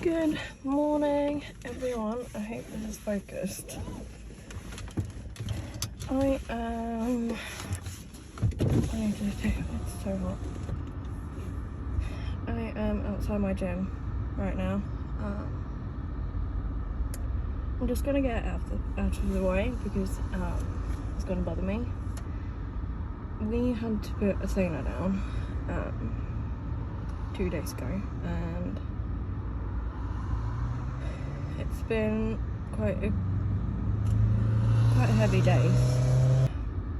Good morning, everyone. I hope this is focused. I need to take it's so hot. I am outside my gym right now. I'm just gonna get out of the way because it's gonna bother me. We had to put a sailor down 2 days ago, and it's been quite a heavy day.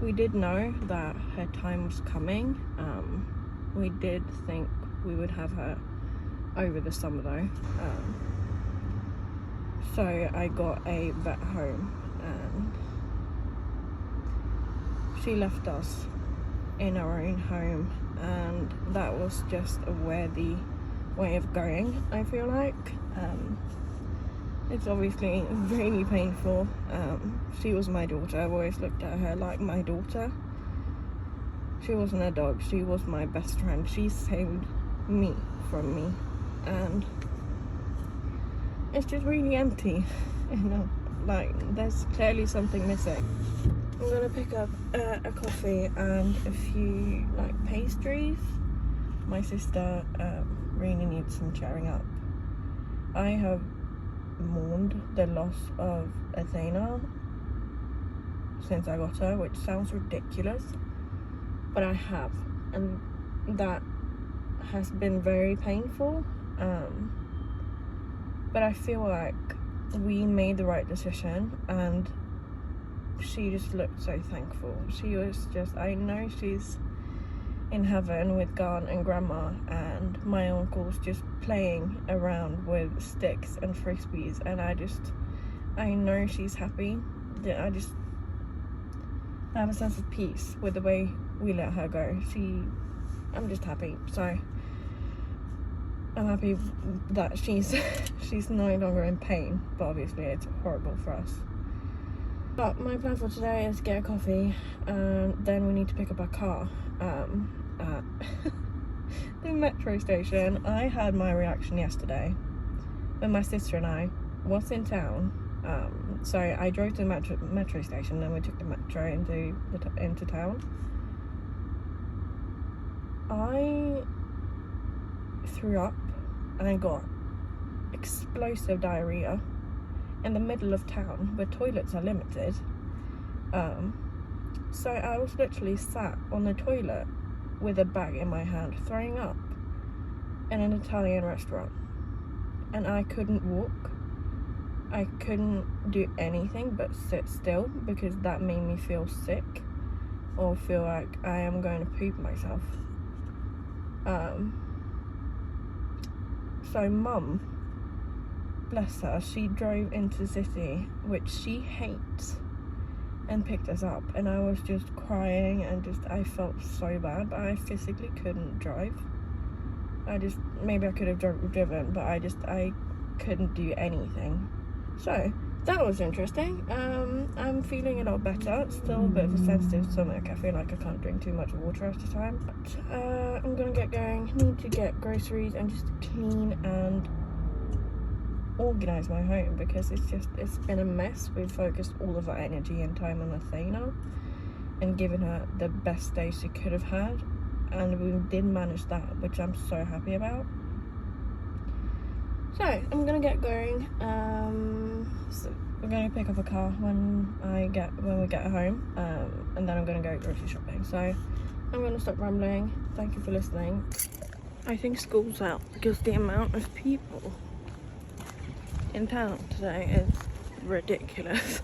We did know that her time was coming. We did think we would have her over the summer though. So I got a vet home, and she left us in our own home, and that was just a worthy way of going, I feel like. It's obviously really painful. She was my daughter. I've always looked at her like my daughter. She wasn't a dog, she was my best friend. She saved me from me, and it's just really empty, you know, like there's clearly something missing. I'm gonna pick up a coffee and a few like pastries. My sister really needs some cheering up. I have mourned the loss of Athena since I got her, which sounds ridiculous, but I have, and that has been very painful. But I feel like we made the right decision, and she just looked so thankful. She was just, I know she's in heaven with God and grandma and my uncles just playing around with sticks and frisbees, and I know she's happy. I have a sense of peace with the way we let her go. I'm just happy. So I'm happy that she's no longer in pain, but obviously it's horrible for us. But my plan for today is to get a coffee, and then we need to pick up our car at the metro station. I had my reaction yesterday when my sister and I was in town. So I drove to the metro station, then we took the metro into town. I threw up and I got explosive diarrhea in the middle of town where toilets are limited. So I was literally sat on the toilet with a bag in my hand throwing up in an Italian restaurant, and I couldn't walk. I couldn't do anything but sit still because that made me feel sick or feel like I am going to poop myself. So mum, bless her, she drove into the city, which she hates, and picked us up, and I was just crying and I felt so bad, but I physically couldn't drive. Maybe I could have driven, but I couldn't do anything. So that was interesting. I'm feeling a lot better. Still a bit of a sensitive stomach. I feel like I can't drink too much water at a time. But I'm gonna get going. Need to get groceries and just clean and organize my home because it's been a mess. We've focused all of our energy and time on Athena and given her the best day she could have had, and we did manage that, which I'm so happy about. So I'm gonna get going. So we're gonna pick up a car when we get home, and then I'm gonna go grocery shopping. So I'm gonna stop rambling. Thank you for listening. I think school's out because the amount of people in town today is ridiculous.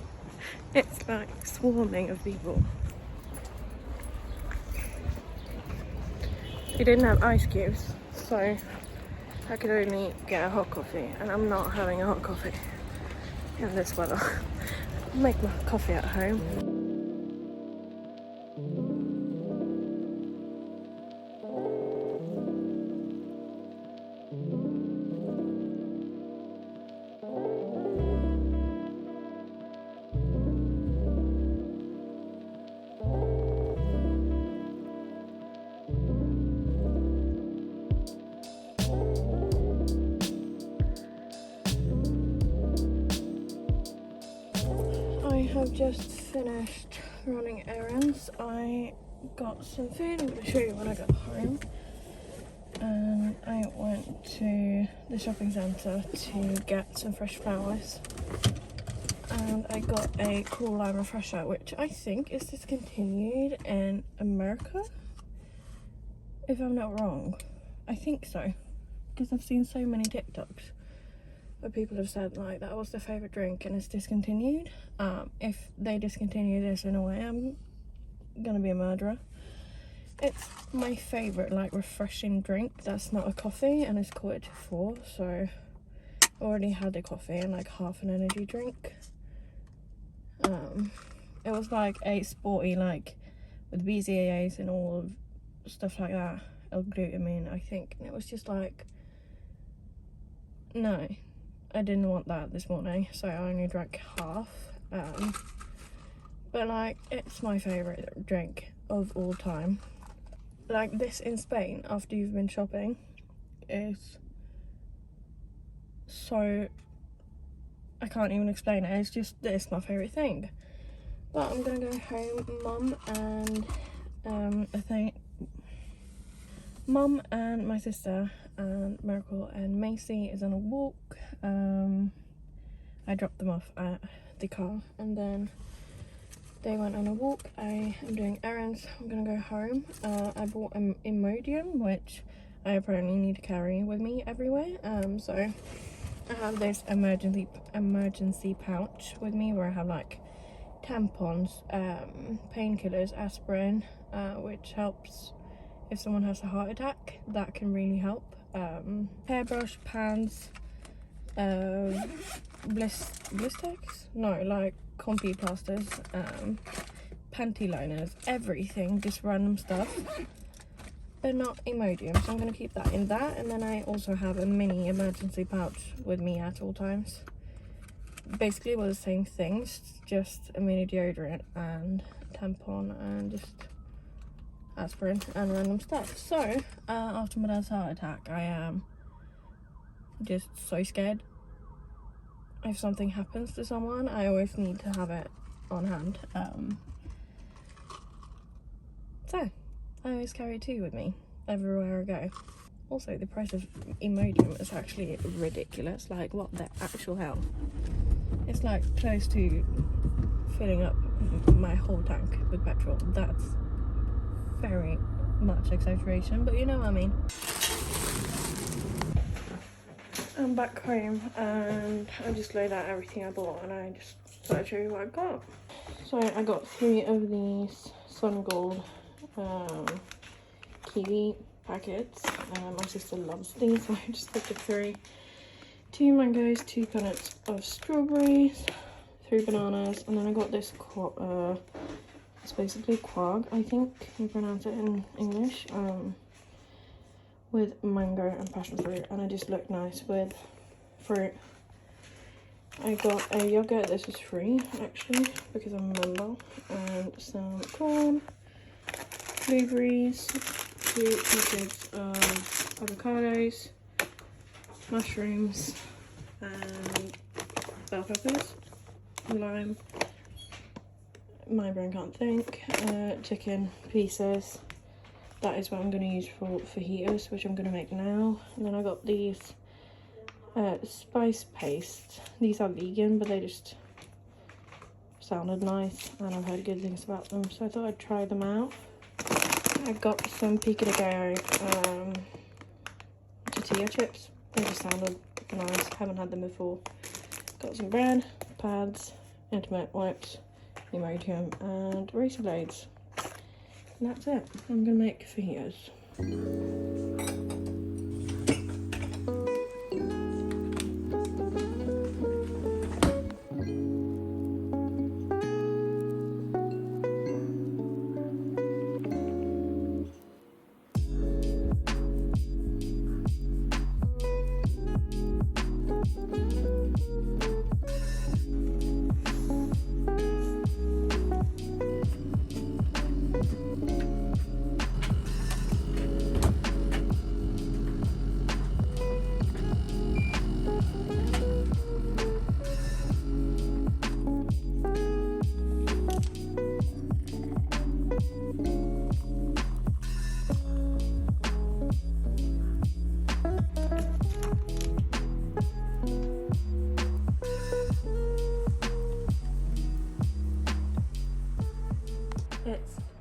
It's like swarming of people. We didn't have ice cubes, so I could only get a hot coffee, and I'm not having a hot coffee in this weather. I'll make my coffee at home. have just finished running errands. I got some food. I'm going to show you when I got home. And I went to the shopping centre to get some fresh flowers. And I got a cool lime refresher, which I think is discontinued in America, if I'm not wrong. I think so, because I've seen so many TikToks where people have said like that was their favourite drink and it's discontinued. If they discontinue this in a way, I'm gonna be a murderer. It's my favourite like refreshing drink that's not a coffee, and it's 4:45, so I already had a coffee and like half an energy drink. It was like a sporty, like with BCAAs and all of stuff like that, L-glutamine I think, and it was just like, no, I didn't want that this morning, so I only drank half. But like, it's my favourite drink of all time. Like, this in Spain after you've been shopping is so, I can't even explain it. It's my favourite thing. But I'm gonna go home. Mum and my sister and Miracle and Macy is on a walk. I dropped them off at the car and then they went on a walk. I am doing errands. I'm gonna go home. I bought an Imodium, which I apparently need to carry with me everywhere. So I have this emergency pouch with me where I have like tampons, painkillers, aspirin, which helps if someone has a heart attack. That can really help. Hairbrush, pans, blisters? No, like comfy plasters, panty liners, everything, just random stuff, but not Imodium, so I'm going to keep that in that. And then I also have a mini emergency pouch with me at all times. Basically all the same things, just a mini deodorant and tampon and just aspirin and random stuff. So after my dad's heart attack, I am just so scared. If something happens to someone, I always need to have it on hand. So I always carry 2 with me everywhere I go. Also, the price of Imodium is actually ridiculous. Like, what the actual hell? It's like close to filling up my whole tank with petrol. That's very much exaggeration, but you know what I mean. I'm back home and I just laid out everything I bought, and I just thought I'd show you what I got. So I got 3 of these Sun Gold kiwi packets. My sister loves these, so I just picked up 3. 2 mangoes, 2 punnets of strawberries, 3 bananas, and then I got this it's basically quag, I think you pronounce it in English, with mango and passion fruit, and it just looked nice with fruit. I got a yogurt. This is free actually because I'm a member, and some corn, blueberries, 2 packets of avocados, mushrooms, and bell peppers, lime, my brain can't think, chicken pieces. That is what I'm going to use for fajitas, which I'm going to make now. And then I got these spice paste. These are vegan, but they just sounded nice, and I've heard good things about them, so I thought I'd try them out. I got some pico de gallo tortilla chips. They just sounded nice. Haven't had them before. Got some bread, pads, intimate wipes, Imodium, and razor blades. And that's it. I'm gonna make fajitas.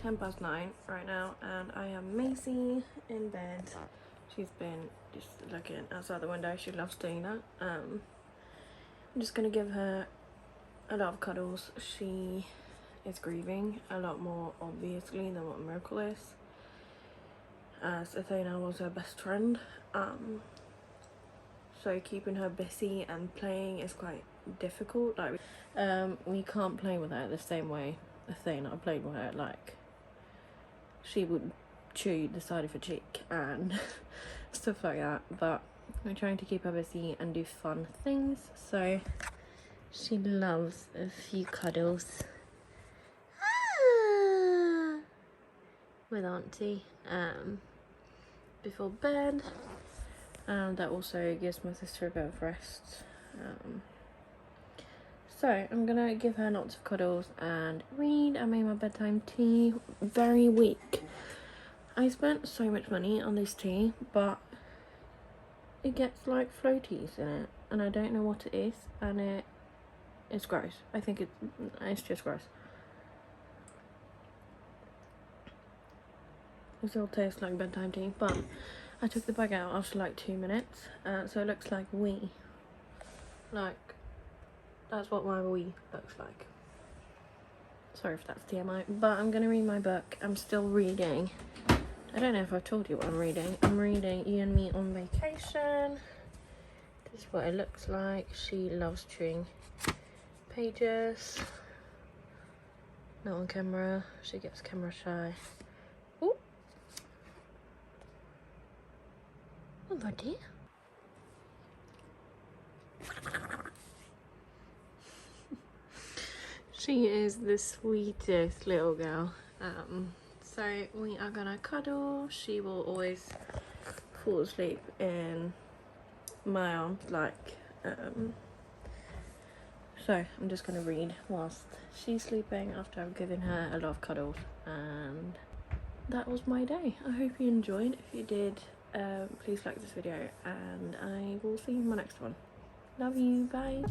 9:10 right now, and I have Maisie in bed. She's been just looking outside the window. She loves doing that. I'm just gonna give her a lot of cuddles. She is grieving a lot more obviously than what Miracle is, as Athena was her best friend. So keeping her busy and playing is quite difficult. Like, we can't play with her the same way Athena played with her. Like, she would chew the side of her cheek and stuff like that. But we're trying to keep her busy and do fun things. So she loves a few cuddles with Auntie before bed. And that also gives my sister a bit of rest. So I'm gonna give her lots of cuddles and read. I made my bedtime tea. Very weak. I spent so much money on this tea, but it gets like floaties in it, and I don't know what it is, and it's gross. I think it's just gross. It still tastes like bedtime tea, but I took the bag out after like 2 minutes, so it looks like wee. Like, that's what my wee looks like. Sorry if that's TMI, but I'm gonna read my book. I'm still reading. I don't know if I've told you what I'm reading. I'm reading You and Me on Vacation. This is what it looks like. She loves chewing pages. Not on camera. She gets camera shy. Ooh. Oh, buddy. She is the sweetest little girl. So we are gonna cuddle. She will always fall asleep in my arms, like, so I'm just gonna read whilst she's sleeping after I've given her a lot of cuddles. And that was my day. I hope you enjoyed. If you did, please like this video, and I will see you in my next one. Love you, bye.